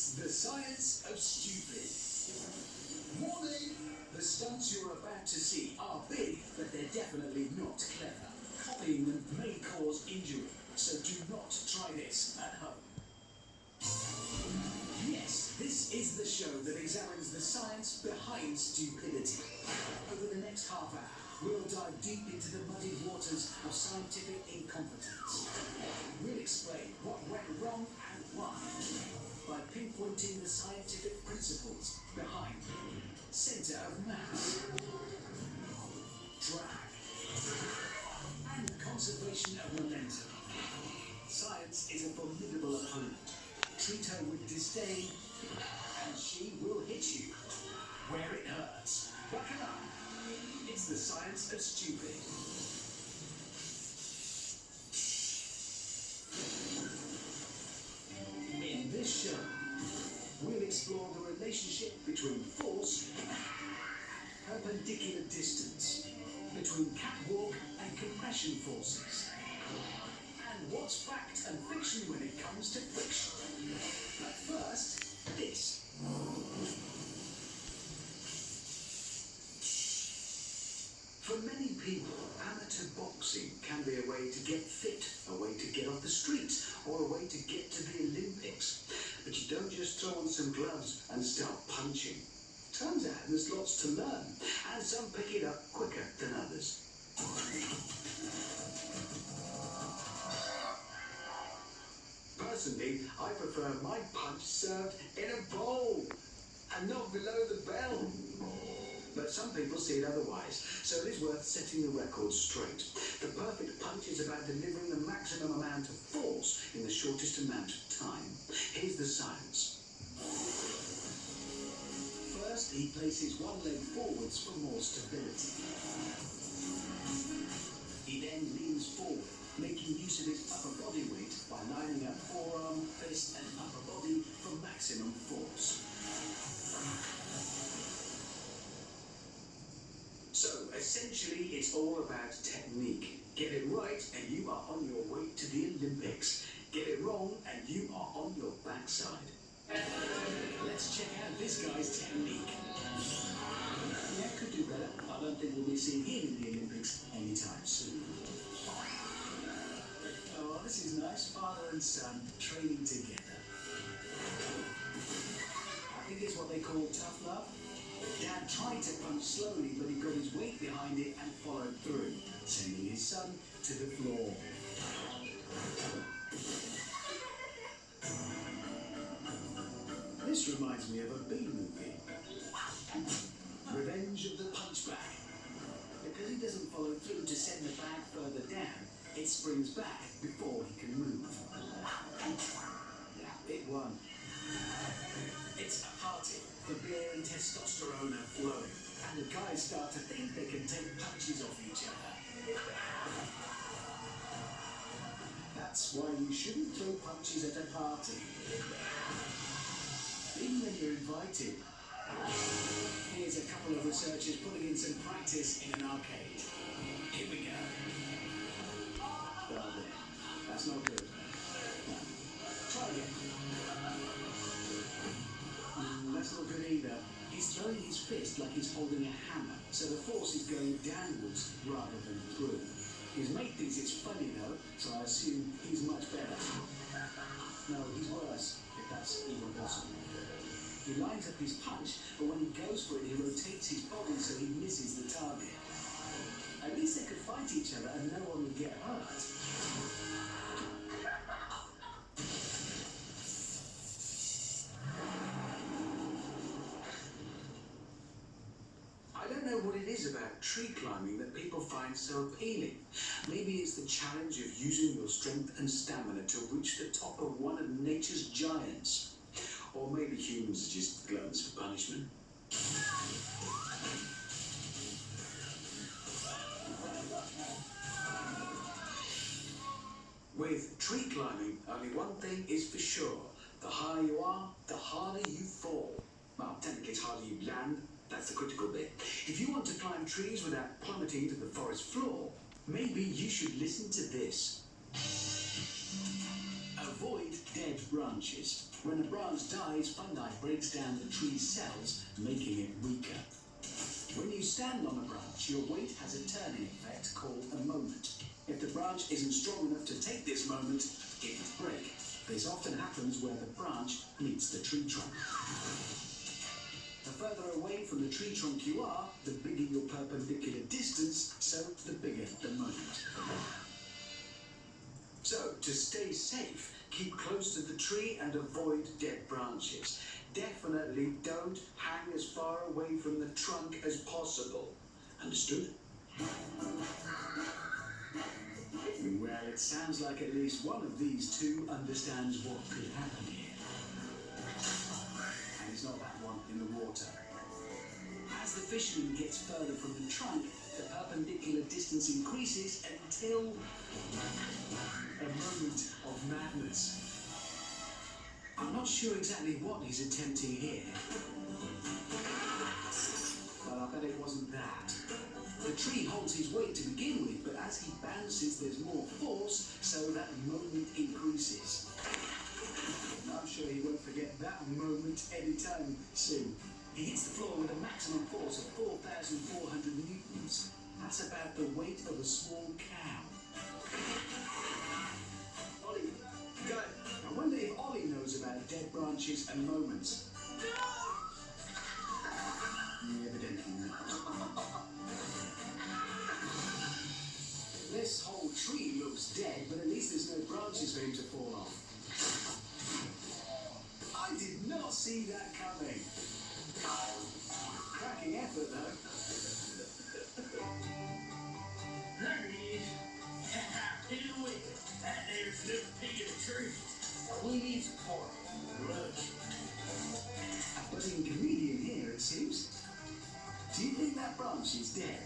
It's the science of stupid. Warning! The stunts you're about to see are big, but they're definitely not clever. Copying them may cause injury, so do not try this at home. Yes, this is the show that examines the science behind stupidity. Over the next half hour, we'll dive deep into the muddy waters of scientific incompetence. We'll explain what went wrong and why by pinpointing the scientific principles behind center of mass, drag, and conservation of momentum. Science is a formidable opponent. Treat her with disdain, and she will hit you where it hurts. Buckle up. It's the science of stupid. In this show, we'll explore the relationship between force and perpendicular distance, between catwalk and compression forces, and what's fact and fiction when it comes to friction. But first, this. For many people, amateur boxing can be a way to get fit, a way to get off the streets, or a way to get to the Olympics. But you don't just throw on some gloves and start punching. Turns out there's lots to learn, and some pick it up quicker than others. Personally, I prefer my punch served in a bowl and not below the belt. But some people see it otherwise, so it is worth setting the record straight. The perfect punch is about delivering the maximum amount of force in the shortest amount of time. Here's the science. First, he places one leg forwards for more stability. He then leans forward, making use of his upper body weight by lining up forearm, fist, and upper body for maximum force. So, essentially, it's all about technique. Get it right, and you are on your way to the Olympics. Get it wrong, and you are on your backside. Let's check out this guy's technique. Yeah, could do better. I don't think we'll be seeing him in the Olympics anytime soon. Oh, this is nice. Father and son training together. I think it's what they call tough love. Dad tried to punch slowly, but he got his weight behind it and followed through, sending his son to the floor. This reminds me of a B movie. Revenge of the Punchbag. Because he doesn't follow through to send the bag further down, it springs back before he can move. Yeah, it won. It's a party. The beer and testosterone are flowing, and the guys start to think they can take punches off each other. That's why you shouldn't throw punches at a party, even when you're invited. Here's a couple of researchers putting in some practice in an arcade. Here we go. Well then, that's not good. No. Try again. That's not good either. He's throwing his fist like he's holding a hammer, so the force is going downwards rather than through. His mate thinks it's funny though, so I assume he's much better. No, he's worse, if that's even possible. He lines up his punch, but when he goes for it, he rotates his body so he misses the target. At least they could fight each other and no one would get hurt. I don't know what it is about tree climbing that people find so appealing. Maybe it's the challenge of using your strength and stamina to reach the top of one of nature's giants. Or maybe humans are just gluttons for punishment. With tree climbing, only one thing is for sure. The higher you are, the harder you fall. Well, technically it's harder you land. That's the critical bit. If you want to climb trees without plummeting to the forest floor, maybe you should listen to this. A Avoid dead branches. When a branch dies, fungi breaks down the tree's cells, making it weaker. When you stand on a branch, your weight has a turning effect called a moment. If the branch isn't strong enough to take this moment, it will break. This often happens where the branch meets the tree trunk. The further away from the tree trunk you are, the bigger your perpendicular distance, so the bigger the moment. So, to stay safe, keep close to the tree and avoid dead branches. Definitely don't hang as far away from the trunk as possible. Understood? Well, it sounds like at least one of these two understands what could happen here. And it's not that one in the water. As the fisherman gets further from the trunk, the perpendicular distance increases until a moment of madness. I'm not sure exactly what he's attempting here, but I bet it wasn't that. The tree holds his weight to begin with, but as he bounces there's more force, so that moment increases. I'm sure he won't forget that moment anytime soon. He hits the floor with a maximum force of 4,400 newtons. That's about the weight of a small cow. Ollie, go. I wonder if Ollie knows about dead branches and moments. Evidently not. This whole tree looks dead, but at least there's no branches for him to fall off. I did not see that coming. Cracking effort, though. There he is. Hit it away. That there's little pig in the tree. We need support. Lunch. A budding comedian here, it seems. Do you think that branch is dead?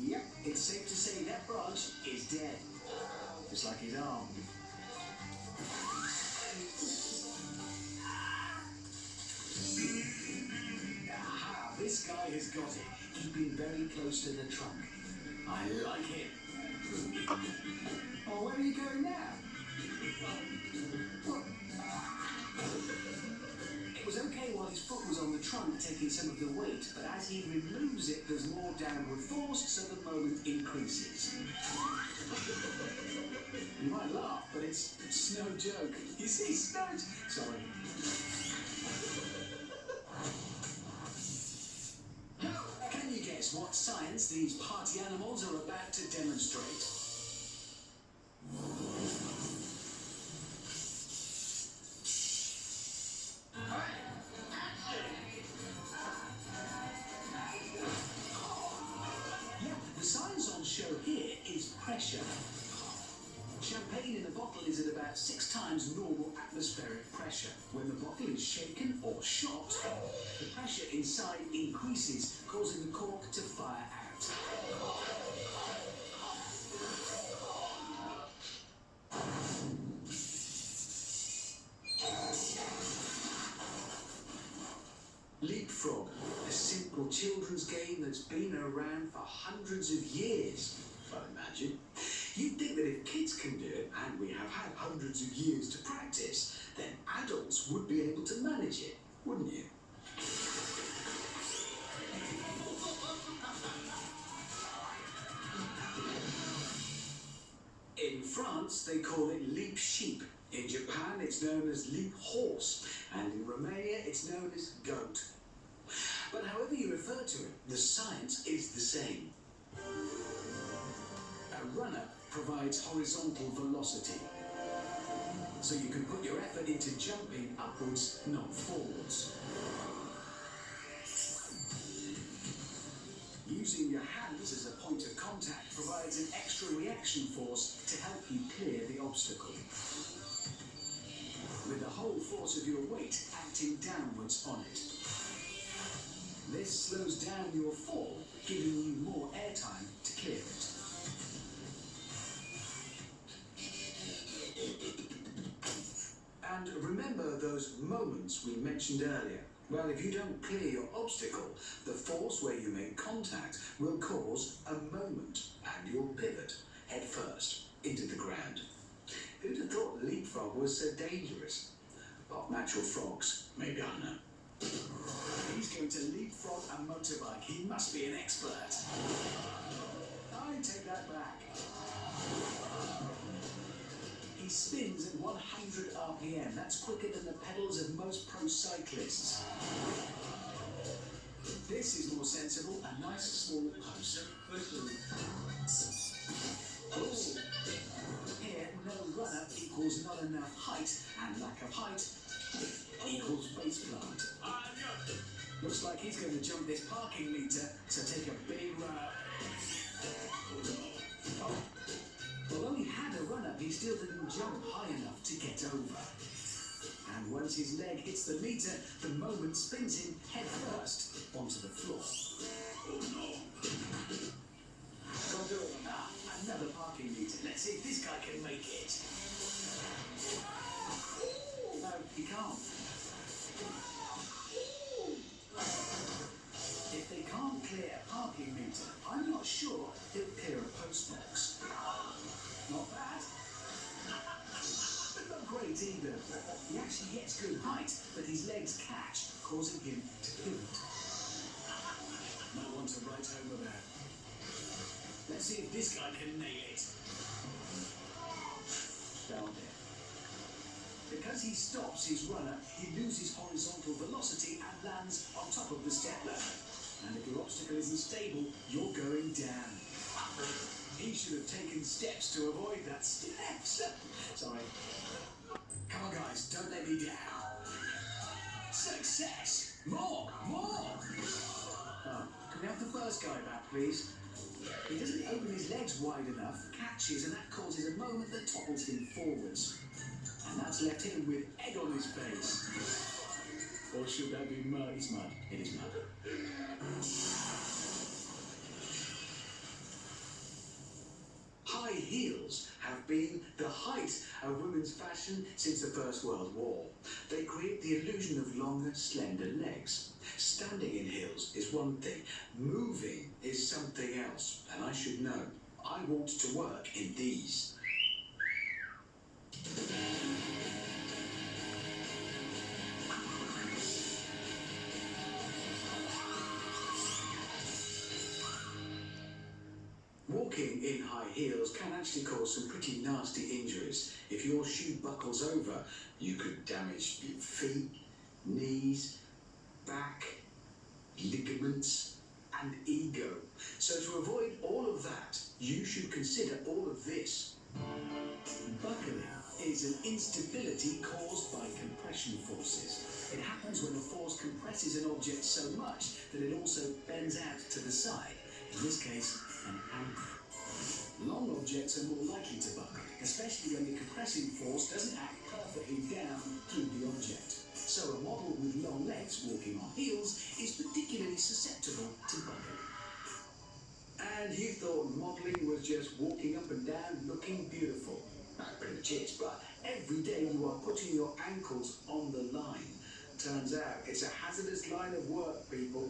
Yep, it's safe to say that branch is dead. Just like his arm. Aha, this guy has got it, keeping very close to the trunk. I like it. Oh, where are you going now? What? It was okay while his foot was on the trunk, taking some of the weight, but as he removes it, there's more downward force, so the moment increases. You might laugh, but it's no joke. You see, snowed. Sorry. Can you guess what science these party animals are about to demonstrate? Yeah, the science on show here is pressure. Champagne in a bottle is at about 6 times normal atmospheric pressure. When the bottle is shaken or shot, the pressure inside increases, causing the cork to fire out. Leapfrog, a simple children's game that's been around for hundreds of years, I imagine. You'd think that if kids can do it, and we have had hundreds of years to practice, then adults would be able to manage it, wouldn't you? In France, they call it leap sheep. In Japan, it's known as leap horse. And in Romania, it's known as goat. But however you refer to it, the science is the same. A runner provides horizontal velocity. So you can put your effort into jumping upwards, not forwards. Using your hands as a point of contact provides an extra reaction force to help you clear the obstacle. With the whole force of your weight acting downwards on it. This slows down your fall, giving you more airtime to clear it. And remember those moments we mentioned earlier. Well, if you don't clear your obstacle, the force where you make contact will cause a moment, and you'll pivot head first into the ground. Who'd have thought leapfrog was so dangerous? Well, natural frogs, maybe, I don't know. He's going to leapfrog a motorbike. He must be an expert. I take that back. He spins at 100 RPM. That's quicker than the pedals of most pro cyclists. This is more sensible. A nice small post. Oh. Here, no run-up equals not enough height, and lack of height equals base plant. Looks like he's going to jump this parking meter, so take a big run-up. Oh. Although he had a run-up, he still didn't jump high enough to get over. And once his leg hits the meter, the moment spins him head first onto the floor. Oh no. Can't do it. Ah, another parking meter. Let's see if this guy can make it. No, he can't. If they can't clear a parking meter, I'm not sure they'll clear a postbox. Not bad. But not great either. He actually gets good height, but his legs catch, causing him to pivot. Might want to write home about. Let's see if this guy can nail it. Down there. Because he stops his runner, he loses horizontal velocity and lands on top of the step ladder. And if your obstacle isn't stable, you're going down. He should have taken steps to avoid that. Steps! Sorry. Come on, guys, don't let me down. Success! More! More! Oh, can we have the first guy back, please? He doesn't open his legs wide enough, catches, and that causes a moment that topples him forwards. And that's left him with egg on his face. Or should that be mud? It's mud. It is mud. High heels have been the height of women's fashion since the First World War. They create the illusion of longer, slender legs. Standing in heels is one thing. Moving is something else. And I should know. I walked to work in these. Walking in high heels can actually cause some pretty nasty injuries. If your shoe buckles over, you could damage your feet, knees, back, ligaments, and ego. So to avoid all of that, you should consider all of this. Buckling is an instability caused by compression forces. It happens when a force compresses an object so much that it also bends out to the side. In this case, an anchor. Long objects are more likely to buckle, especially when the compressing force doesn't act perfectly down through the object. So a model with long legs walking on heels is particularly susceptible to buckle. And you thought modelling was just walking up and down looking beautiful. That pretty much is, but every day you are putting your ankles on the line. Turns out it's a hazardous line of work, people.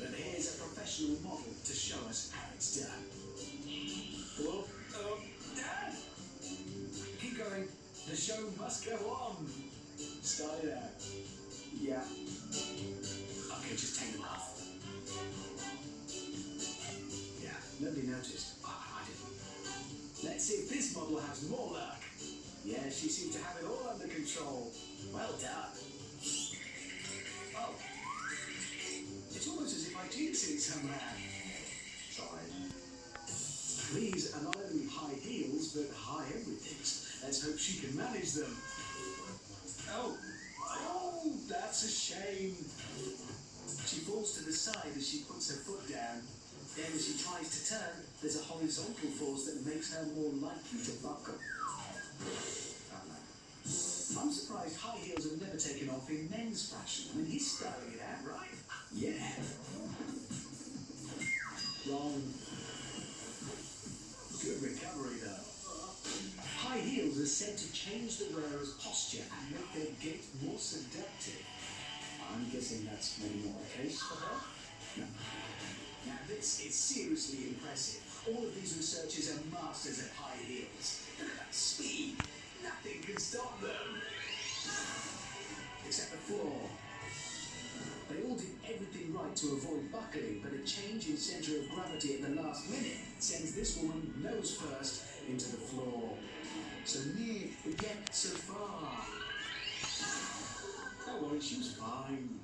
But here's a professional model to show us how it's done. Whoa, Dad! Keep going. The show must go on. Start it out. Yeah. Okay, just take them off. Yeah, nobody noticed. I didn't. Let's see if this model has more luck. Yeah, she seems to have it all under control. Well done. Oh. It's almost as if I jinxed it somehow. Sorry. These are not only high heels, but high everythings. Let's hope she can manage them. Oh, that's a shame. She falls to the side as she puts her foot down. Then as she tries to turn, there's a horizontal force that makes her more likely to buckle. I'm surprised high heels have never taken off in men's fashion. I mean, he's styling it out, right? Yeah. Wrong. Good recovery, though. High heels are said to change the wearer's posture and make their gait more seductive. I'm guessing that's maybe not the case for her? No. Now this is seriously impressive. All of these researchers are masters at high heels. Look at that speed. Nothing can stop them. Except the floor. They all did everything right to avoid buckling, but a change in centre of gravity at the last minute sends this woman nose first into the floor. So near, but yet so far. Don't worry, she was fine.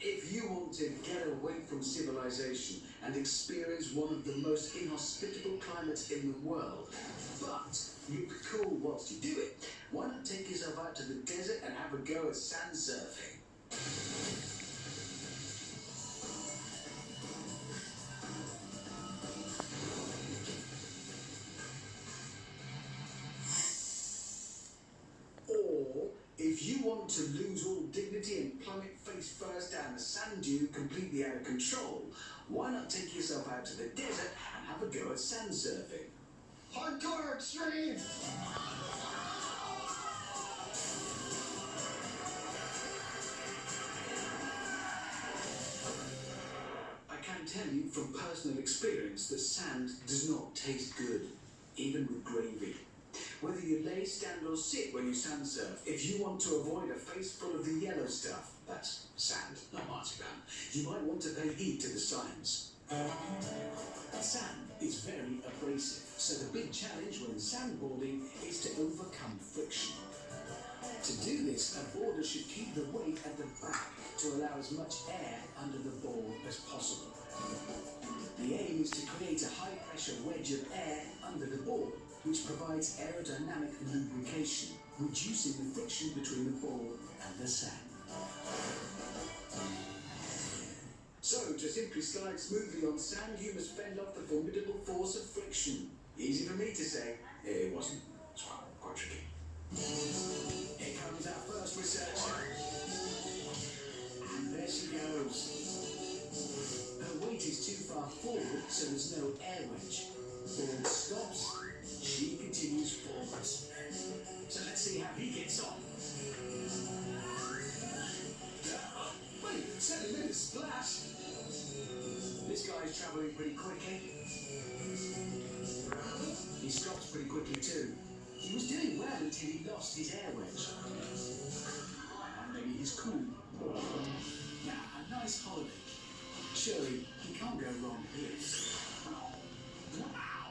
If you want to get away from civilization and experience one of the most inhospitable climates in the world, but look cool whilst you do it, why not take yourself out to the desert and have a go at sand surfing? Or, if you want to lose all dignity and plummet face first down a sand dune completely out of control, why not take yourself out to the desert and have a go at sand surfing? Hardcore extreme! I can tell you from personal experience that sand does not taste good, even with gravy. Whether you lay, stand or sit when you sand surf, if you want to avoid a face full of the yellow stuff, that's sand, not marzipan, you might want to pay heed to the signs. Sand is very abrasive, so the big challenge when sandboarding is to overcome friction. To do this, a boarder should keep the weight at the back to allow as much air under the board as possible. The aim is to create a high-pressure wedge of air under the board, which provides aerodynamic lubrication, reducing the friction between the board and the sand. So, to simply slide smoothly on sand, you must fend off the formidable force of friction. Easy for me to say. It wasn't. It's quite tricky. Here comes our first researcher. And there she goes. Her weight is too far forward, so there's no air wedge. Board stops. She continues forwards. So let's see how he gets on. Wait, certainly made a splash. This guy's travelling pretty quickly. He stops pretty quickly too. He was doing well until he lost his air wedge. And maybe he's cool. Now, a nice holiday. Surely, he can't go wrong here. Wow!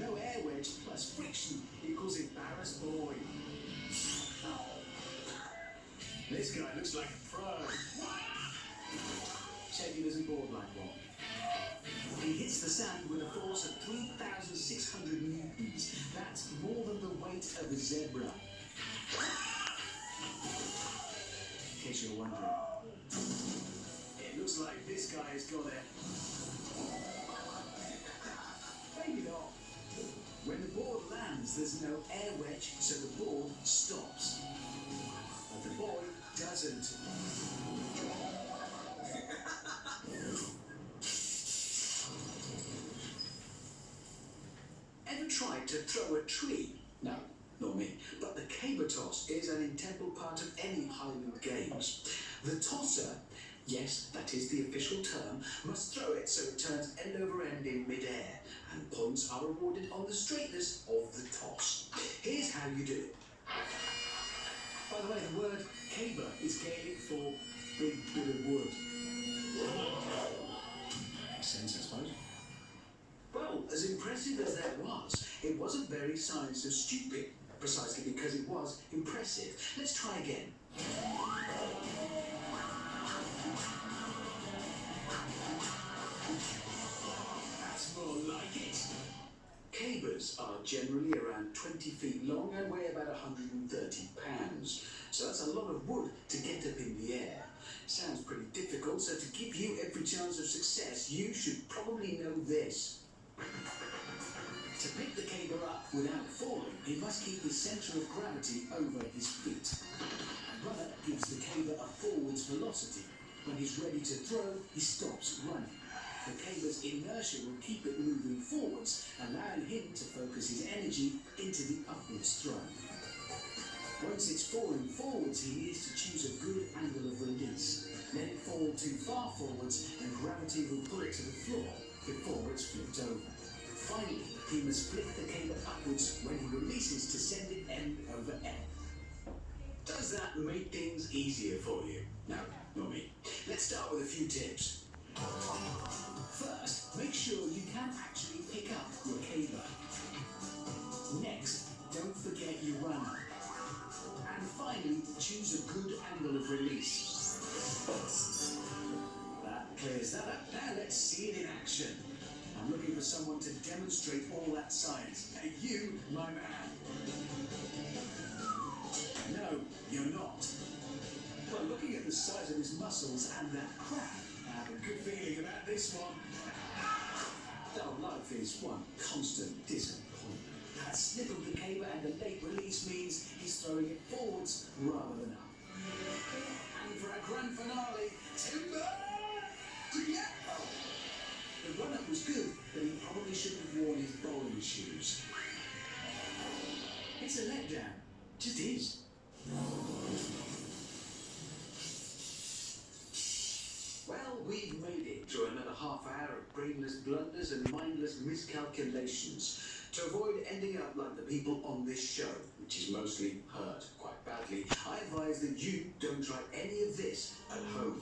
No air wedge plus friction equals embarrassed boy. This guy looks like a pro. Check he doesn't board like one. He hits the sand with a force of 3,600 newtons. That's more than the weight of a zebra. In case you're wondering. It looks like this guy has got it. Maybe not. When the board lands, there's no air wedge, so the board stops. But the boy doesn't. Ever tried to throw a tree? No, not me. But the caber toss is an integral part of any Highland Games. The tosser, yes, that is the official term, must throw it so it turns end over end in mid-air, and points are awarded on the straightness of the toss. Here's how you do it. By the way, the word caber is Gaelic for big bit of wood. Makes sense, I suppose. Well, as impressive as that was, it wasn't very science of stupid, precisely because it was impressive. Let's try again. That's more like it. Cabers are generally around 20 feet long and weigh about 130 pounds. So that's a lot of wood to get up in the air. Sounds pretty difficult, so to give you every chance of success, you should probably know this. To pick the caber up without falling, he must keep his centre of gravity over his feet. A runner gives the caber a forwards velocity. When he's ready to throw, he stops running. The caber's inertia will keep it moving forwards, allowing him to focus his energy into the upwards throw. Once it's falling forwards, he needs to choose a good angle of release. Let it fall too far forwards and gravity will pull it to the floor before it's flipped over. Finally, he must flick the caber upwards when he releases to send it end over end. Does that make things easier for you? No, not me. Let's start with a few tips. First, make sure you can actually pick up your caber. Next, don't forget your runner. And finally, choose a good angle of release. That clears that up. Now let's see it in action. I'm looking for someone to demonstrate all that science. Hey, you, my man. No, you're not. Well, looking at the size of his muscles and that crab, I have a good feeling about this one. Though life is one constant disappointment. A snip of the caber and a late release means he's throwing it forwards rather than up. And for our grand finale, timber! Yeah! The run-up was good, but he probably shouldn't have worn his bowling shoes. It's a letdown. Just is. Well, we've made it through another half hour of brainless blunders and mindless miscalculations. To avoid ending up like the people on this show, which is mostly hurt quite badly, I advise that you don't try any of this at home.